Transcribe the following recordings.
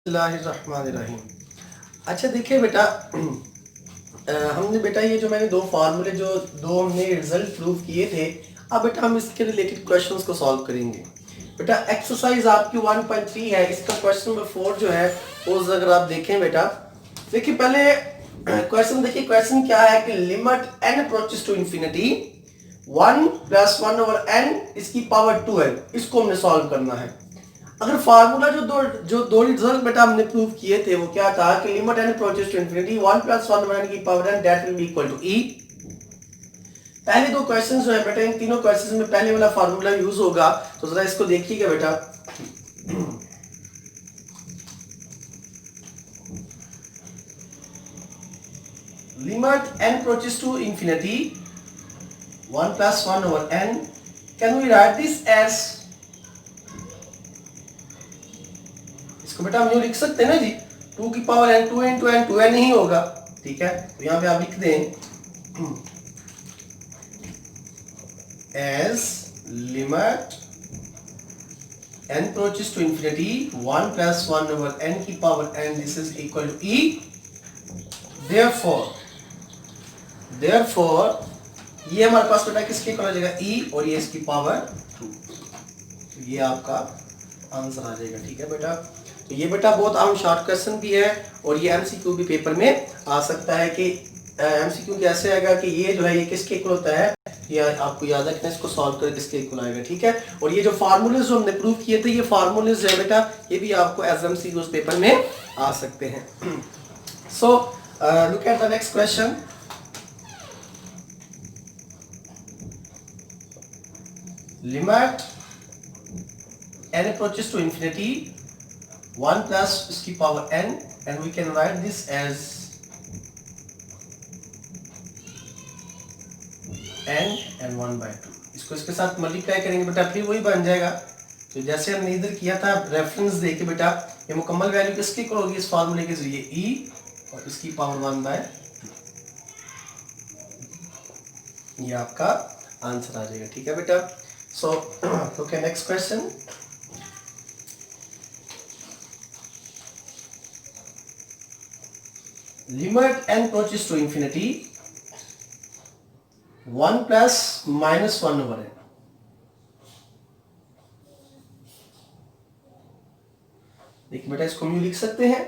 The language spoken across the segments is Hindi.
बिस्मिल्लाहिर्रहमानिर्रहीम। अच्छा देखिए बेटा, हमने बेटा ये जो मैंने दो फार्मूले जो दो हमने रिजल्ट प्रूव किए थे, अब बेटा हम इसके रिलेटेड क्वेश्चंस को सॉल्व करेंगे। बेटा एक्सरसाइज आपकी 1.3 है, इसका क्वेश्चन नंबर 4 जो है वो अगर आप देखें बेटा, देखिए पहले क्वेश्चन देखिए, क्वेश्चन क्या है कि limit n approaches to infinity 1 plus 1/n इसकी पावर 2 है, इसको हमने सॉल्व करना है। अगर फार्मूला जो दो रिजल्ट बेटा हमने प्रूव किए थे वो क्या था कि limit n approaches to infinity 1 plus 1/n की power n that will be equal to e। पहले दो क्वेश्चंस जो है बेटा, इन तीनों क्वेश्चंस में पहले वाला फार्मूला यूज होगा, तो जरा इसको देखिएगा बेटा। Limit n approaches to infinity 1 plus 1/n, can we write this as, इसको बेटा हम यूं लिख सकते हैं ना जी, 2 की power n, 2 into n 2n ही होगा, ठीक है। तो यहां पे आप लिख दें as limit n approaches to infinity 1 plus 1/n की power n this is equal to e। Therefore ये हमारे पास बेटा किसके इक्वल हो जाएगा e, और ये इसकी पावर 2, तो ये आपका आंसर आ जाएगा, ठीक है बेटा। तो ये बेटा बहुत आम शॉर्ट क्वेश्चन भी है, और ये एमसीक्यू भी पेपर में आ सकता है कि एमसीक्यू कैसे आएगा कि ये जो है ये किसके इक्वल होता है, ये आपको याद रखना, इसको सॉल्व करके किसके इक्वल आएगा, ठीक है। और ये जो फार्मूलेज जो हमने प्रूव किए थे, ये फार्मूलेज है बेटा, ये भी आपको एज एमसीक्यू पेपर में आ सकते हैं। So look at the next question. Limit n approaches to infinity 1 plus इसकी power n, and we can write this as n and 1/2। इसको इसके साथ मल्टीप्लाई करेंगे बेटा, फिर वही बन जाएगा तो जैसे हमने इधर किया था, रेफरेंस देके बेटा ये मुकम्मल वैल्यू किसकी इक्वल होगी इस फार्मूले के जरिए e, और इसकी पावर 1/2, ये आपका आंसर आ जाएगा, ठीक है बेटा। So okay, next question. Limit n approaches to infinity 1 plus -1/n, देखिए बेटा इसको हम यूं लिख सकते हैं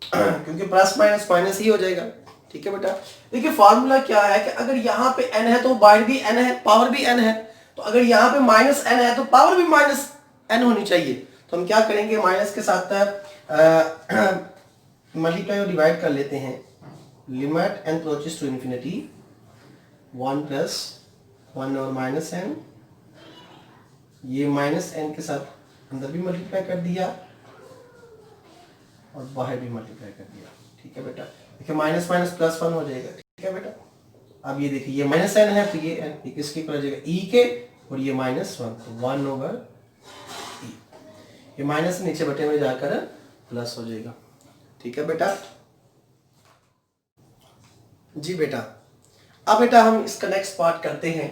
क्योंकि प्लस माइनस माइनस ही हो जाएगा, ठीक है बेटा। देखिए फार्मूला क्या है कि अगर यहाँ पे n है तो बाहर भी n है, पावर भी n है, तो अगर यहाँ पे -n है तो पावर भी -n होनी चाहिए। तो हम क्या करेंगे, माइनस के साथ मल्टीप्लाई और डिवाइड कर लेते हैं। Limit n approaches to infinity 1 plus 1 और -n, ये -n के साथ अंदर भी मल्टीप्लाई कर दिया और बाहर भी मल्टीप्लाई कर दिया, ठीक है बेटा। देखिए माइनस माइनस प्लस 1 हो जाएगा, ठीक है बेटा। अब ये देखिए ये -n है तो ये n किसके इक्वल हो जाएगा e के, और ये -1 तो 1/e, ये माइनस नीचे बटे में जाकर प्लस हो जाएगा, ठीक है बेटा। जी बेटा, अब बेटा हम इसका नेक्स्ट पार्ट करते हैं।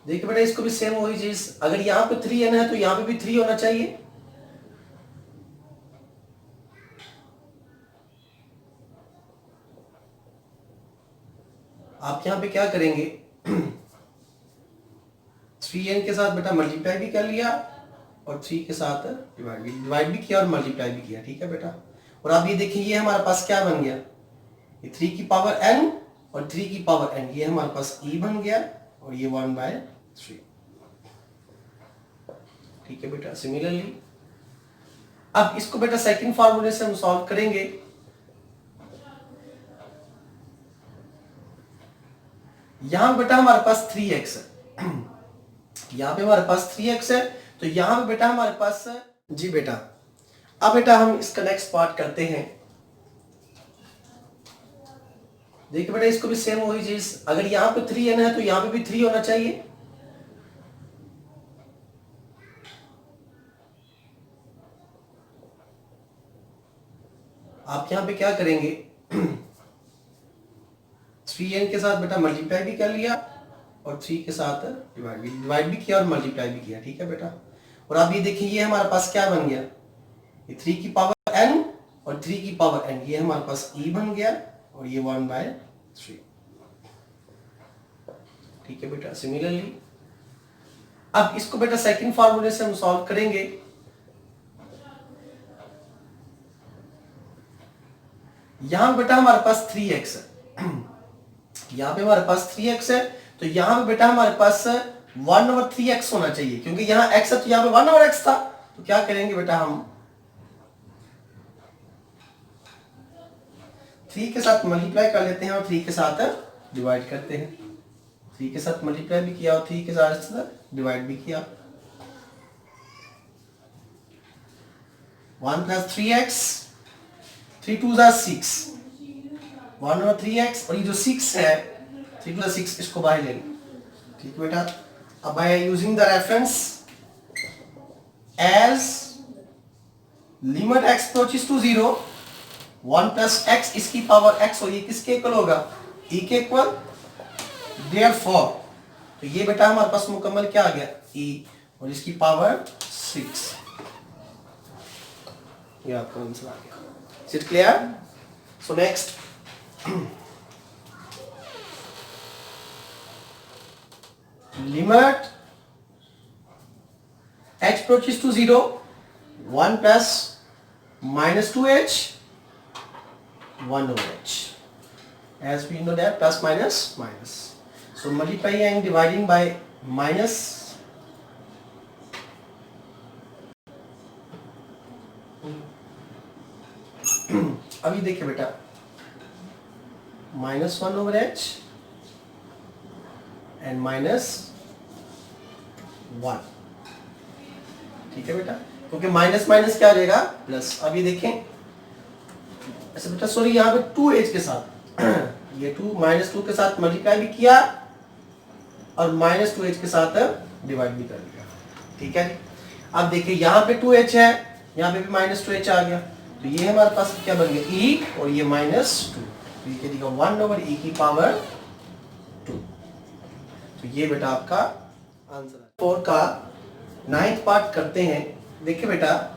देखिए बेटा इसको भी सेम वही चीज, अगर यहाँ पे 3n है तो यहाँ पे भी 3 होना चाहिए। आप यहाँ पे क्या करेंगे 3n के साथ बेटा मल्टीप्लाई भी कर लिया और 3 के साथ डिवाइड भी किया और मल्टीप्लाई भी किया, ठीक है बेटा। और आप ये देखिए ये हमारे पास क्या बन गया, ये 3 की पावर n और 3 की पावर n, ये हमारे पास e बन गया और ये 1/3, ठीक है बेटा। सिमिलरली अब इसको बेटा सेकंड फार्मूले से हम सॉल्व करेंगे। यहां बेटा हमारे पास 3x है, यहां पे हमारे पास 3x है, तो यहां पे बेटा हमारे पास, जी बेटा अब बेटा हम इसका नेक्स्ट पार्ट करते हैं। देखिए बेटा इसको भी सेम वही चीज, अगर यहाँ पे 3n है तो यहाँ पे भी 3 होना चाहिए। आप यहाँ पे क्या करेंगे 3n के साथ बेटा मल्टीप्लाई भी कर लिया और 3 के साथ डिवाइड भी किया और मल्टीप्लाई भी किया, ठीक है बेटा। और अब ये देखिए ये हमारे पास क्या बन गया, ये 3 की पावर n और 3 की पावर n, ये हमारे पास e बन गया और ये 1/3। ठीक है बेटा। सिमिलरली अब इसको बेटा सेकंड फार्मूले से हम सॉल्व करेंगे। यहां बेटा हमारे पास 3x है, यहां पे हमारे पास 3x है, तो यहां पे बेटा हमारे पास 1/3x होना चाहिए, क्योंकि यहां x है तो यहां पे 1/x था। तो क्या करेंगे बेटा, हम 3 के साथ मल्टीप्लाई कर लेते हैं और 3 के साथ डिवाइड करते हैं। 3 के साथ मल्टीप्लाई भी किया और 3 के साथ डिवाइड भी किया। 1 + 3x, 3 2 = 6, 1/3x, और ये जो 6 है 3 + 6 इसको बाहर ले लेंगे। ठीक है बेटा। अब by using the reference as limit x approaches to 0, 1 + x इसकी पावर x, और ये किसके इक्वल होगा, e के इक्वल। देयरफॉर तो ये बेटा हमारे पास मुकम्मल क्या आ गया, e, और इसकी पावर 6, ये आपका आंसर आ गया। Is it clear? So next limit h approaches to 0, 1 plus minus 2h, 1/h. As we know that plus minus minus. So multiplying and dividing by minus. अभी देखिए बेटा, -1/h and -1। ठीक है बेटा, क्योंकि माइनस माइनस क्या हो जाएगा, प्लस। अब ये देखें ऐसे बेटा, सॉरी यहाँ पे 2h के साथ ये 2 -2 के साथ मल्टीप्लाई भी किया और -2h के साथ डिवाइड भी कर दिया। ठीक है। अब देखिए यहाँ पे 2h है, यहाँ पे भी -2h आ गया, तो ये हमारे पास क्या बन गया, e, और ये -2, तो ये क्या दिया, 1/e की पावर 2। तो ये बेटा आपका आंसर है। 4 का 9th पार्ट करते हैं। देखिए बेटा,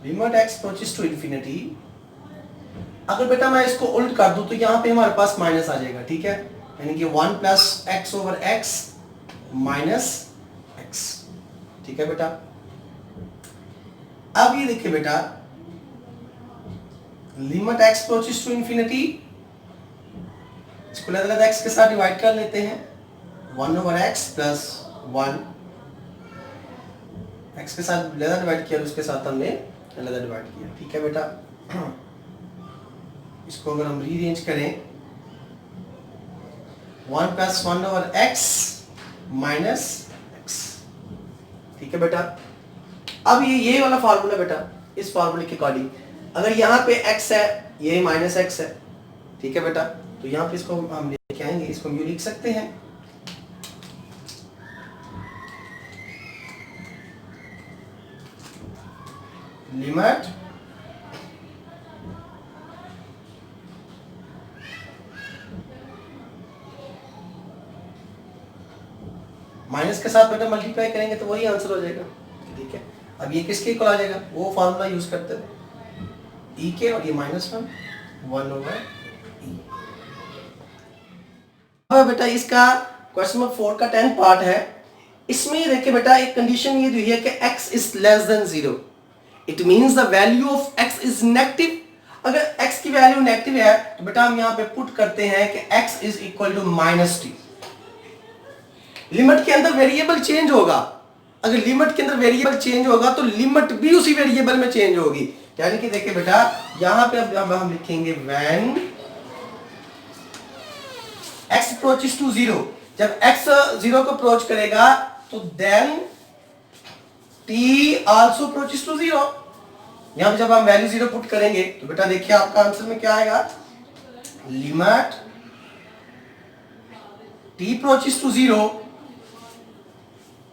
limit x approaches to infinity, अगर बेटा मैं इसको उल्ट कर दूं तो यहां पे हमारे पास माइनस आ जाएगा। ठीक है, यानी कि 1 + x/x - x। ठीक है बेटा। अब ये देखिए बेटा, limit x approaches to infinity, इसको अलग-अलग x के साथ डिवाइड कर लेते हैं। 1/x + 1, x के साथ अलग डिवाइड किया, उसके साथ हमने अलग डिवाइड किया। ठीक है बेटा। इसको अगर हम रीअरेंज करें, 1 + 1/x - x। ठीक है बेटा। अब ये वाला फार्मूला बेटा, इस फार्मूले के अकॉर्डिंग अगर यहाँ पे x है, ये -x है। ठीक है बेटा, तो यहाँ पे इसको हम लेके आएंगे, इसको हम यूं लिख सकते हैं, लिमिट माइनस के साथ बेटा मल्टीप्लाई करेंगे तो वही आंसर हो जाएगा। ठीक है। अब ये किसके इक्वल आ जाएगा, वो फार्मूला यूज करते हैं, e के, और ये -1 1/e। अब बेटा इसका क्वेश्चन नंबर 4 का 10th पार्ट है। इसमें देखिए बेटा, एक कंडीशन ये दी है कि x is less than 0, it means the value of x is negative. अगर x की वैल्यू नेगेटिव है तो बेटा हम यहाँ पे पुट करते हैं कि x is equal to -t। लिमिट के अंदर वेरिएबल चेंज होगा, अगर लिमिट के अंदर वेरिएबल चेंज होगा तो लिमिट भी उसी वेरिएबल में चेंज होगी। यानी कि देखिए बेटा, यहां पे अब हम लिखेंगे व्हेन x अप्रोचेस टू 0, जब x 0 को अप्रोच करेगा तो then t also approaches to 0। यहां पे जब हम वैल्यू 0 पुट करेंगे तो बेटा देखिए आपका आंसर में क्या आएगा, limit t approaches to 0,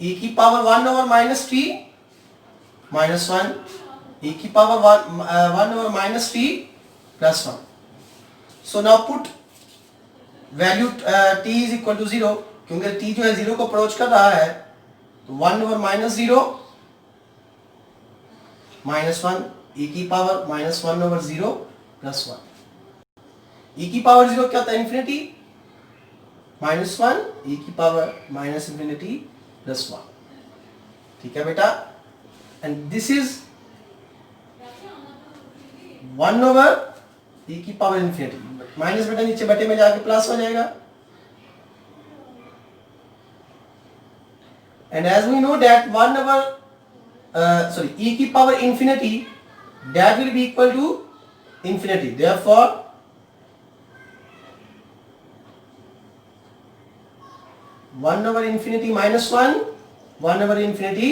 e की पावर 1/-t -1, e की power 1/-t +1। So now put value t is equal to 0 क्योंकि t जो है 0 को अप्रोच कर रहा है, तो 1 ओवर माइनस 0 माइनस 1 e की power minus 1 over 0 plus 1। e की पावर 0 क्या होता है? इन्फिनिटी, माइनस 1 e की पावर माइनस इन्फिनिटी प्लस 1। ठीक है बेटा, and this is 1 over e की पावर इन्फिनिटी, माइनस बेटा नीचे बटे में जाके प्लस हो जाएगा। And as we know that 1 over e की power infinity, that will be equal to infinity. Therefore, 1 over infinity minus 1, 1 over infinity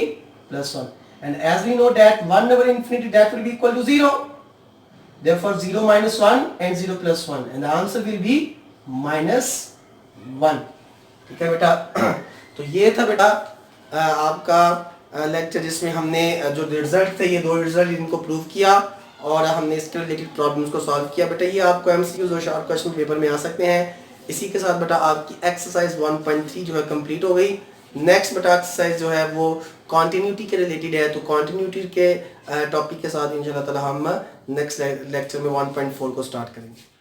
plus 1. And as we know that 1 over infinity, that will be equal to 0. Therefore, 0 minus 1 and 0 plus 1. And the answer will be minus 1. ठीक है बेटा, तो ये था बेटा आपका लेक्चर, जिसमें हमने जो रिजल्ट थे, ये दो रिजल्ट इनको प्रूव किया और हमने इसके रिलेटेड प्रॉब्लम्स को सॉल्व किया। बेटा ये आपको एमसीक्यूज और शॉर्ट क्वेश्चन पेपर में आ सकते हैं। इसी के साथ बेटा आपकी एक्सरसाइज 1.3 जो है कंप्लीट हो गई। नेक्स्ट बेटा एक्सरसाइज जो है वो कॉन्टिन्यूटी के रिलेटेड है, तो कॉन्टिन्यूटी के टॉपिक के साथ इंशाल्लाह ताला हम नेक्स्ट लेक्चर में 1.4 को स्टार्ट करेंगे।